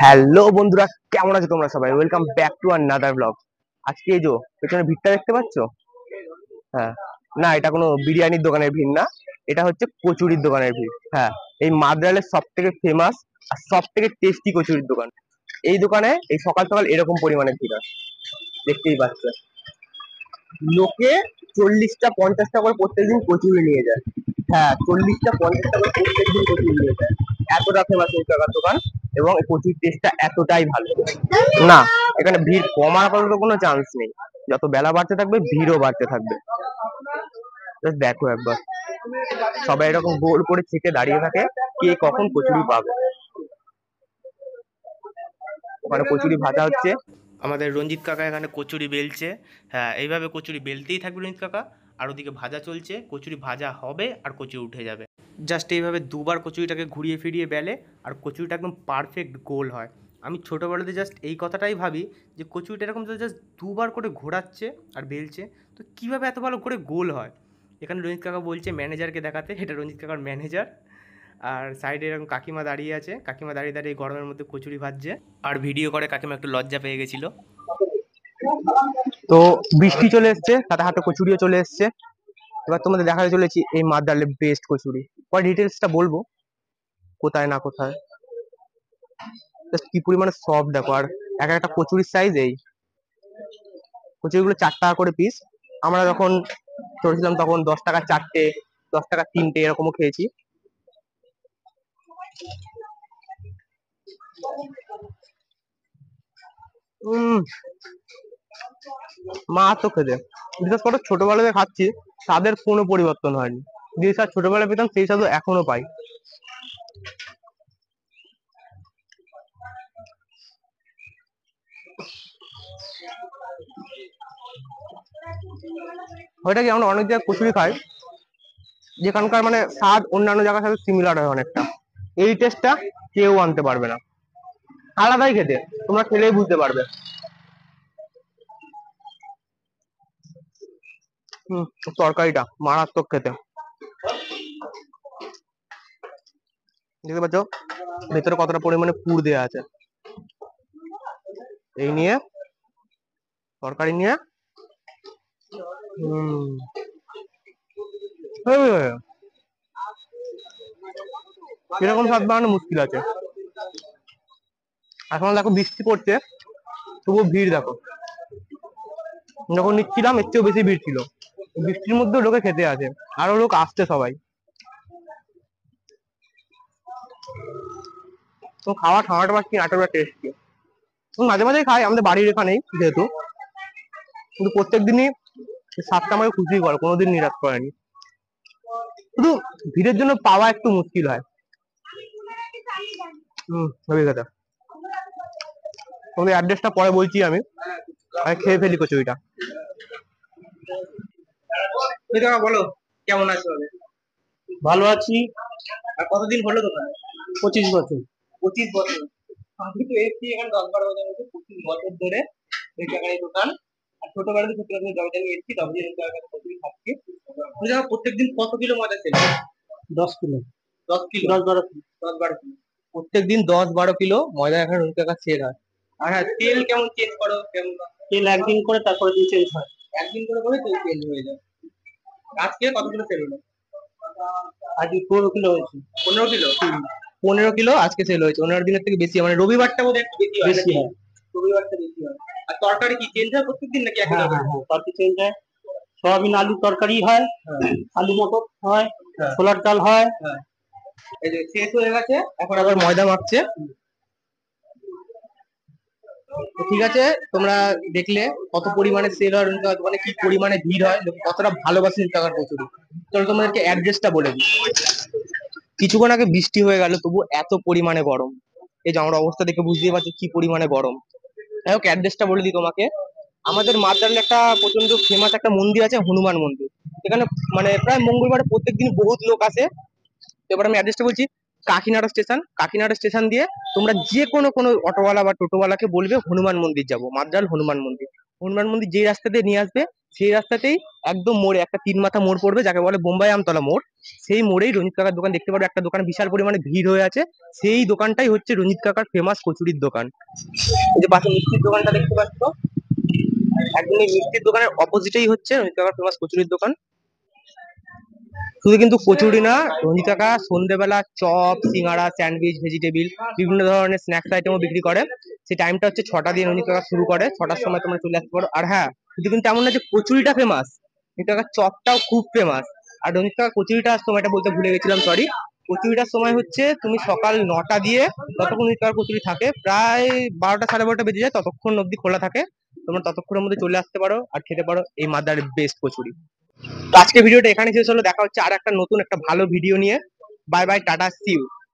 Hello বন্ধুরা, কেমন আছো তোমরা সবাই? Welcome back to another blog. আজকে এই যে পেছনে ভিড়টা দেখতে পাচ্ছ? হ্যাঁ, না এটা কোনো বিরিয়ানির দোকানের ভিড় না, এটা হচ্ছে কচুরির দোকানের ভিড়। হ্যাঁ, এই মাদ্রালের সব থেকে ফেমাস আর সব থেকে টেস্টি কচুরির দোকান। এই দোকানে এই সকাল সকাল এরকম পরিমাণে ভিড় হয়, দেখতেই পাচ্ছ। লোকে 40টা 50টা করে প্রত্যেকদিন কচুরি নিয়ে যায়। হ্যাঁ, 40টা 50টা করে প্রত্যেকদিন কচুরি নিয়ে যায়। এতটা ফেমাস এই জায়গার দোকান, এবং এই কচুরির টেস্টটা এতটাই ভালো। না, এখানে ভিড় কমার আপাতত কোনো চান্স নেই। যত বেলা বাড়তে থাকবে ভিড়ও বাড়তে থাকবে। জাস্ট দেখো একবার, সবাই এরকম গোল করে থেকে দাঁড়িয়ে থাকে, কে কখন কচুরি পাবে। ওখানে কচুরি ভাজা হচ্ছে, আমাদের রঞ্জিত কাকা এখানে কচুরি বেলছে। হ্যাঁ, এইভাবে কচুরি বেলতেই থাকবে রঞ্জিত কাকা। আর ওদিকে ভাজা চলছে, কচুরি ভাজা হবে আর কচুরি উঠে যাবে। জাস্ট এইভাবে দুবার কচুরিটাকে ঘুরিয়ে ফিরিয়ে বেলে, আর কচুরিটা একদম পারফেক্ট গোল হয়। আমি ছোটোবেলাতে জাস্ট এই কথাটাই ভাবি যে কচুরিটা এরকম জাস্ট দুবার করে ঘোরাচ্ছে আর বেলছে, তো কীভাবে এত ভালো করে গোল হয়। এখানে রঞ্জিত কাকা বলছে ম্যানেজারকে দেখাতে, এটা রঞ্জিত কাকার ম্যানেজার। আর সাইডে এরকম কাকিমা দাঁড়িয়ে আছে, কাকিমা দাঁড়িয়ে দাঁড়িয়ে গরমের মধ্যে কচুরি ভাজছে আর ভিডিও করে। কাকিমা একটু লজ্জা পেয়ে গেছিল। তো বৃষ্টি চলে এসছে, সাথে হাতে কচুরিও চলে এসছে। এবার তোমাদের দেখাতে চলেছি এই মাদারলে বেস্ট কচুরি। পরে ডিটেলসটা বলবো কোথায় না কোথায়। জাস্ট কি পরিমাণে সফট দেখো, আর এক একটা কচুরির সাইজ এই। কচুরিগুলো 4 টাকা করে পিস। আমরা যখন ছোট ছিলাম তখন 10 টাকা 4টে, 10 টাকা 3টে এরকমও খেয়েছি। মা তো খেতে, বিশেষ করে ছোটবেলাতে খাচ্ছি, স্বাদের কোনো পরিবর্তন হয়নি। যে স্বাদ ছোটবেলায় পেতাম সেই স্বাদ এখনো পাই। ওইটা কি, আমরা অনেক জায়গায় কচুরি খাই যেখানকার মানে স্বাদ অন্যান্য জায়গার সাথে সিমিলার হয় অনেকটা। এই টেস্টটা কেউ আনতে পারবে না, আলাদাই খেতে, তোমরা খেলেই বুঝতে পারবে। তরকারিটা মারাত্মক খেতে, দেখতে পাচ্ছ ভেতরে কতটা পরিমাণে পুর দেওয়া আছে। এই নিয়ে তরকারি নিয়ে এরকম স্বাদ বানানো মুশকিল আছে। এখন দেখো বৃষ্টি পড়ছে, তবুও ভিড় দেখো। যখন নিচ্ছিলাম এর চেয়েও বেশি ভিড় ছিল। বৃষ্টির মধ্যেও লোকে খেতে আছে, আরো লোক আসছে সবাই। তো খাওয়া ঠান্ডাটা পাচ্ছি এতটা টেস্টি। মাঝে মাঝে খাই, আমাদের বাড়ির এখানেই যেহেতু, কিন্তু প্রত্যেক দিনই স্বাদটা আমাকে খুশি করে, কোনোদিন নিরাশ করেনি। শুধু ভিড়ের জন্য পাওয়া একটু মুশকিল হয়। হেবি খেতে। তোমাদের অ্যাড্রেসটা পরে বলছি আমি, আর খেয়ে ফেলি কচুরিটা। বলো কেমন আছো? ভালো আছি। আর কতদিন হলো দোকানে? 25 বছর। 25 বছর। আমি তো এসছি এখানে 10-12 বছর মধ্যে, 25 বছর ধরে এই জায়গায় দোকান। আর ছোটবেলাতে সত্যি কথা জবে আমি এসেছি, তবে এই জায়গায় কচুরি খাচ্ছি। ওই জায়গায় প্রত্যেকদিন কত কিলো ময়দা sell? 10 kilo. 10 kilo? 10-12 kilo. 10-12 kilo প্রত্যেকদিন 10-12 কিলো ময়দা এখানে রোজ টাকা সেল হয়। আর হ্যাঁ, তেল কেমন চেঞ্জ করো? কেমন তেল একদিন করে, তারপরে দিন চেঞ্জ হয়। একদিন করে করে তেল চেঞ্জ হয়ে যায়। আজকে কত কিলো সেল হলো? আজকে 15 কিলো হয়েছে। 15 কিলো? 15 কিলো আজকে সেল হয়েছে। অন্যান্য দিনের থেকে বেশি, মানে রবিবারটা বোধহয় একটু বেশি হয় বেশি নাকি? হয়। রবিবারটা বেশি হয়। আর তরকারি কি চেঞ্জ হয় প্রত্যেকদিন নাকি একই হ্যাঁ রকম? হ্যাঁ হ্যাঁ, তরকারি চেঞ্জ হয়। সয়াবিন আলু তরকারি হয়, হ্যাঁ আলু মটর হয়, হ্যাঁ ছোলার ডাল হয়। হ্যাঁ। এই যে শেষ হয়ে গেছে, এখন আবার ময়দা মাখছে। তো ঠিক আছে, তোমরা দেখলে কত পরিমাণে সেল হয়, মানে কি পরিমাণে ভিড় হয়, কতটা ভালোবাসি টাকার কচুরি। চলো তোমাদেরকে অ্যাড্রেসটা বলে দিই। কিছুক্ষণ আগে বৃষ্টি হয়ে গেল, তবু এত পরিমাণে গরম। এই যে আমার অবস্থা দেখে বুঝতেই পারছো কি পরিমাণে গরম। যাই হোক, অ্যাড্রেসটা বলে দিই তোমাকে। আমাদের মাদারলে একটা প্রচন্ড ফেমাস একটা মন্দির আছে, হনুমান মন্দির। এখানে মানে প্রায় মঙ্গলবারে প্রত্যেকদিন বহুত লোক আসে। এবার আমি অ্যাড্রেসটা বলছি। কাকিনাড়া স্টেশন, কাকিনাড়া স্টেশন দিয়ে তোমরা যে কোনো কোনো অটোওয়ালা বা টোটোওয়ালাকে বলবে হনুমান মন্দির যাবো, মাদ্রাল হনুমান মন্দির। হনুমান মন্দির যেই রাস্তা দিয়ে নিয়ে আসবে সেই রাস্তাতেই একদম মোড়ে একটা 3 মাথা মোড় পড়বে, যাকে বলে বোম্বাই আমতলা মোড়। সেই মোড়েই রঞ্জিত কাকার দোকান দেখতে পারবে, একটা দোকান বিশাল পরিমাণে ভিড় হয়ে আছে। সেই দোকানটাই হচ্ছে রঞ্জিত কাকার ফেমাস কচুরির দোকান। এই যে পাশে মিষ্টির দোকানটা দেখতে পাচ্ছ, একদম এই মিষ্টির দোকানের অপোজিটেই হচ্ছে রঞ্জিত কাকার ফেমাস কচুরির দোকান। শুধু কিন্তু কচুরি না, রঞ্জিত কাকা সন্ধ্যেবেলা চপ, সিঙ্গাড়া, স্যান্ডউইচ, ভেজিটেবিল, বিভিন্ন ধরনের স্ন্যাক্স আইটেমও বিক্রি করে। সেই টাইমটা হচ্ছে 6টা দিয়ে রঞ্জিত কাকা শুরু করে, 6টার সময় তোমরা চলে আসতে পারো। আর হ্যাঁ, শুধু কিন্তু এমন না যে কচুরিটা ফেমাস, রঞ্জিত কাকার চপটাও খুব ফেমাস। আর রঞ্জিত কাকা কচুরিটার সময়টা বলতে ভুলে গেছিলাম, সরি। কচুরিটার সময় হচ্ছে তুমি সকাল 9টা দিয়ে ততক্ষণ রঞ্জিত কাকার কচুরি থাকে, প্রায় 12টা সাড়ে 12টা বেজে যায়, ততক্ষণ অব্দি খোলা থাকে। তোমরা ততক্ষণের মধ্যে চলে আসতে পারো আর খেতে পারো এই মাদার বেস্ট কচুরি। তো আজকে ভিডিওটা এখানে শেষ হলো, দেখা হচ্ছে আর একটা নতুন একটা ভালো ভিডিও নিয়ে। Bye bye, tata, see you.